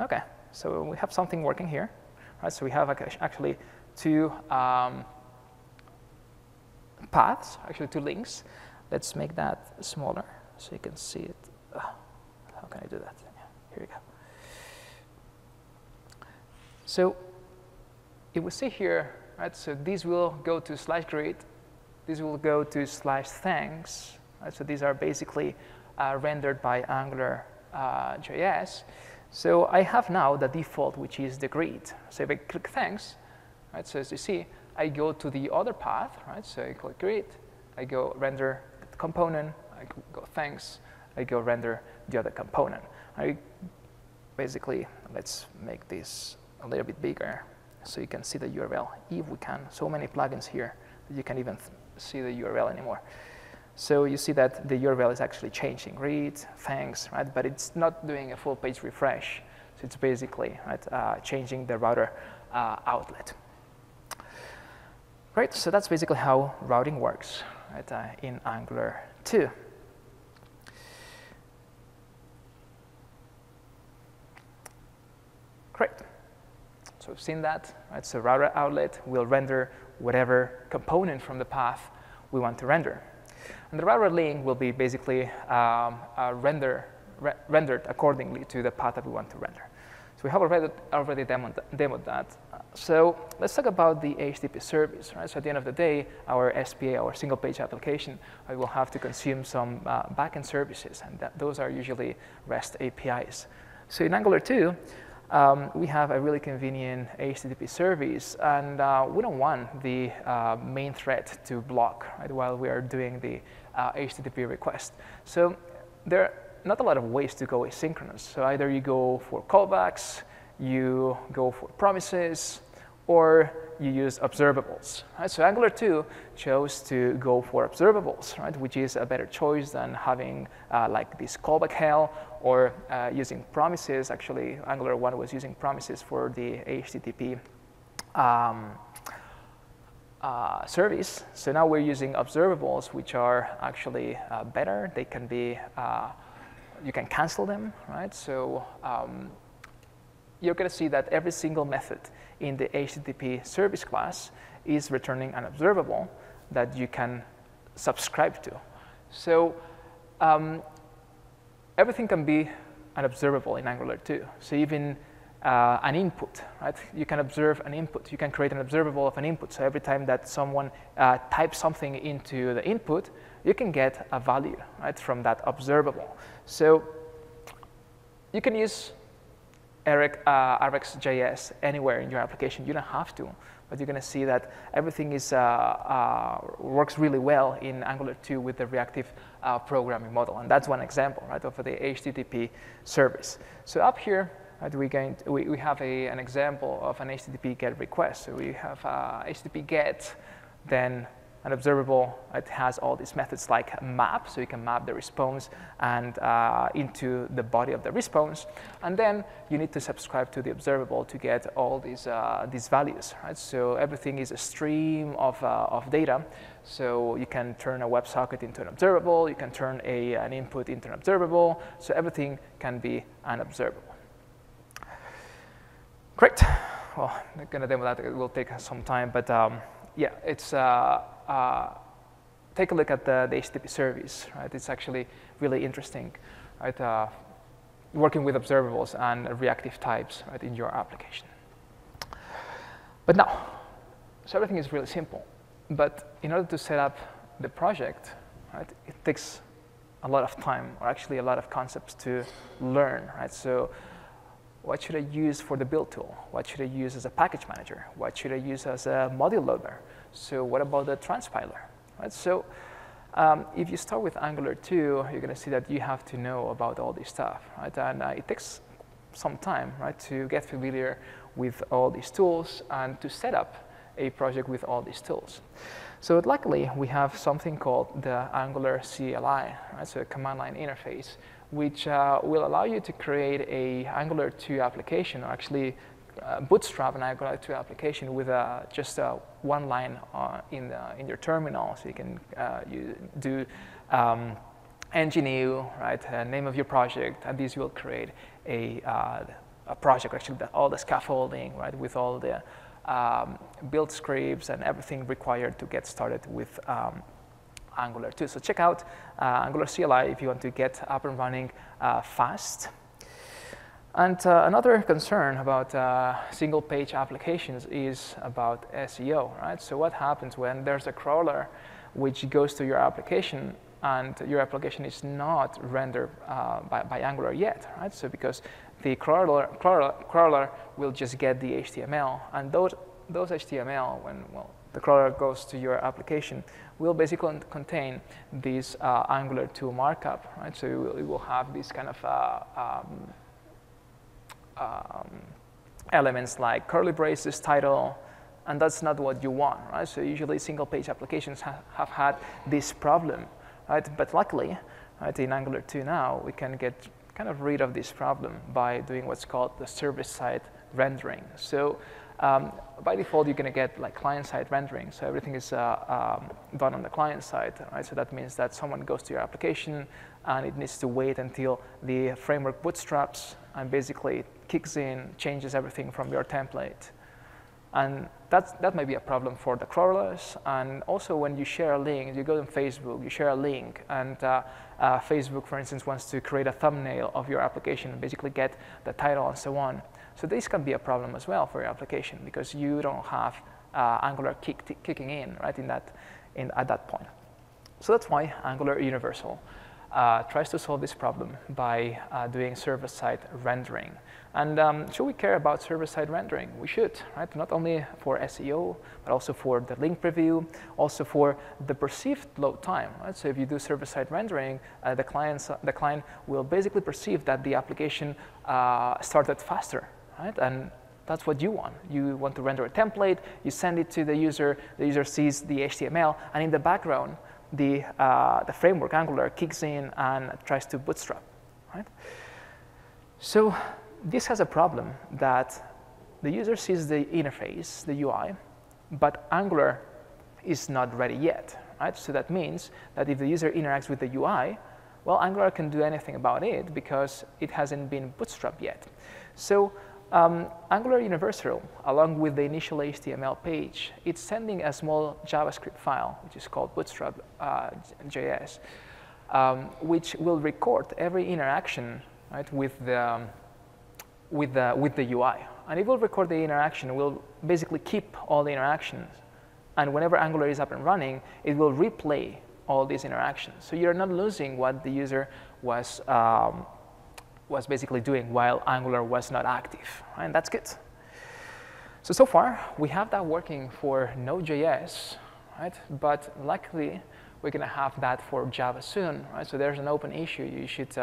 OK, so we have something working here. Right, so we have actually two paths, actually two links. Let's make that smaller so you can see it. How can I do that? Yeah, here you go. So if we see here, right, so these will go to /grid. These will go to /thanks. Right, so these are basically rendered by AngularJS. So I have now the default, which is the grid. So if I click thanks, right, so as you see, I go to the other path, right? So I click grid, I go render the component, I go thanks, I go render the other component. I basically, let's make this a little bit bigger so you can see the URL, if we can. So many plugins here that you can't even see the URL anymore. So you see that the URL is actually changing, grid, thanks, right? But it's not doing a full page refresh. So it's basically right, changing the router outlet. Right, so that's basically how routing works right, in Angular 2. Great. So we've seen that. Right? So router outlet will render whatever component from the path we want to render. And the router link will be basically rendered accordingly to the path that we want to render. So we have already demoed that. So let's talk about the HTTP service. Right? So at the end of the day, our SPA, our single-page application, will have to consume some backend services, and those are usually REST APIs. So in Angular 2, we have a really convenient HTTP service, and we don't want the main thread to block right, while we are doing the HTTP request. So there are not a lot of ways to go asynchronous. So either you go for callbacks, you go for promises, or you use observables. Right? So Angular 2 chose to go for observables, right? Which is a better choice than having like this callback hell or using promises. Actually, Angular 1 was using promises for the HTTP service. So now we're using observables, which are actually better. They can be, you can cancel them, right? So you're going to see that every single method in the HTTP service class is returning an observable that you can subscribe to. So everything can be an observable in Angular 2. So even an input, right? You can observe an input. You can create an observable of an input. So every time that someone types something into the input, you can get a value, right, from that observable. So you can use RxJS anywhere in your application. You don't have to, but you're going to see that everything is works really well in Angular 2 with the reactive programming model, and that's one example, right, of the HTTP service. So up here, right, we have an example of an HTTP GET request. So we have HTTP GET, then an observable. It has all these methods like map, so you can map the response and into the body of the response. And then you need to subscribe to the observable to get all these values. Right? So everything is a stream of data. So you can turn a WebSocket into an observable. You can turn an input into an observable. So everything can be an observable. Great. Well, I'm going to demo that. It will take some time, but yeah, it's take a look at the HTTP service. Right, it's actually really interesting. Right, working with observables and reactive types right in your application. But now, so everything is really simple. But in order to set up the project, right, it takes a lot of time, or actually a lot of concepts to learn. Right, so what should I use for the build tool? What should I use as a package manager? What should I use as a module loader? So what about the transpiler? Right? So if you start with Angular 2, you're going to see that you have to know about all this stuff. Right? And it takes some time, right, to get familiar with all these tools and to set up a project with all these tools. So luckily, we have something called the Angular CLI, right? So a command line interface, which will allow you to create a Angular 2 application, or actually bootstrap an Angular 2 application with just one line in your terminal. So you can do ng-new, right, name of your project, and this will create a project, actually, all the scaffolding, right, with all the build scripts and everything required to get started with Angular2. So check out Angular CLI if you want to get up and running fast. And another concern about single-page applications is about SEO, right? So what happens when there's a crawler which goes to your application and your application is not rendered by Angular yet, right? So because the crawler will just get the HTML, and those HTML, when the crawler goes to your application, will basically contain this Angular2 markup, right? So it will have this kind of elements like curly braces, title, and that's not what you want, right? So usually single-page applications have had this problem, right? But luckily, right, in Angular2 now, we can get kind of rid of this problem by doing what's called the server-side rendering. So by default, you're going to get like client-side rendering. So everything is done on the client side, right? So that means that someone goes to your application and it needs to wait until the framework bootstraps and basically kicks in, changes everything from your template. And that might be a problem for the crawlers. And also when you share a link, you go on Facebook, you share a link, and Facebook, for instance, wants to create a thumbnail of your application and basically get the title and so on. So this can be a problem as well for your application because you don't have Angular kicking in, right, at that point. So that's why Angular Universal tries to solve this problem by doing server-side rendering. And should we care about server-side rendering? We should, right? Not only for SEO, but also for the link preview, also for the perceived load time, right? So if you do server-side rendering, the client will basically perceive that the application started faster, right? And that's what you want. You want to render a template, you send it to the user sees the HTML, and in the background, the framework Angular kicks in and tries to bootstrap, right? So this has a problem that the user sees the interface, the UI, but Angular is not ready yet, right? So that means that if the user interacts with the UI, well, Angular can do anything about it because it hasn't been bootstrapped yet. So Angular Universal, along with the initial HTML page, it's sending a small JavaScript file, which is called bootstrap.js, which will record every interaction, right, with the UI. And it will record the interaction. It will basically keep all the interactions. And whenever Angular is up and running, it will replay all these interactions. So you're not losing what the user was basically doing while Angular was not active, right? And that's good. So far, we have that working for Node.js, right? But luckily, we're going to have that for Java soon, right? So there's an open issue. You should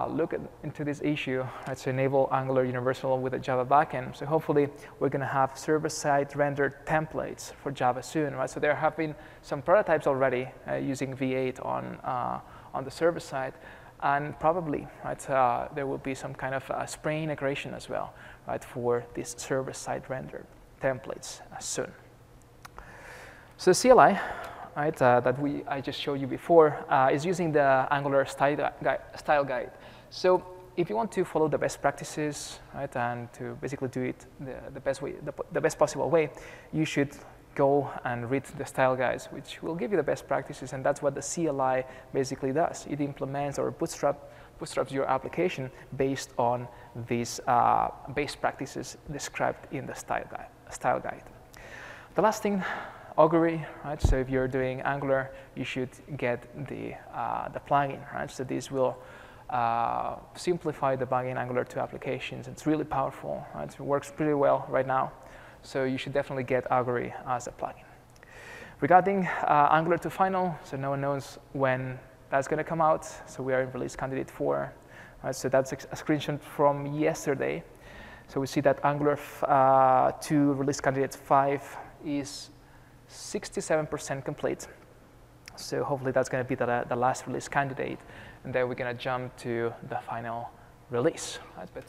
look into this issue, right, to enable Angular Universal with a Java backend. So hopefully, we're going to have server-side rendered templates for Java soon, right? So there have been some prototypes already using V8 on the server side. And probably, right, there will be some kind of Spring integration as well, right, for these server-side rendered templates soon. So the CLI, right, that I just showed you before, is using the Angular style guide. So if you want to follow the best practices, right, and to basically do it the best possible way, you should go and read the style guides, which will give you the best practices, and that's what the CLI basically does. It implements or bootstraps your application based on these best practices described in the style guide. The last thing, augury, right? So if you're doing Angular, you should get the plugin, right? So this will simplify debugging Angular2 applications. It's really powerful, right? It works pretty well right now. So you should definitely get Augury as a plugin. Regarding Angular2 Final, so no one knows when that's going to come out. So we are in release candidate 4. Right? So that's a screenshot from yesterday. So we see that Angular2 release candidate 5 is 67% complete. So hopefully that's going to be the last release candidate. And then we're going to jump to the final release. Right? But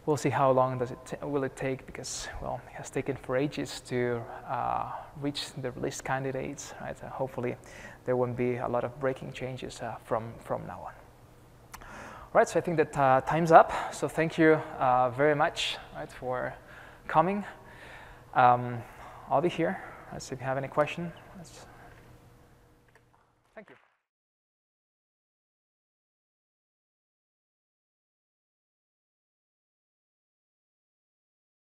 we'll see how long will it take, because, well, it has taken for ages to reach the release candidates, right? Hopefully there won't be a lot of breaking changes from now on. All right, so I think that time's up. So thank you very much, right, for coming. I'll be here, right, so if you have any question. Thank you.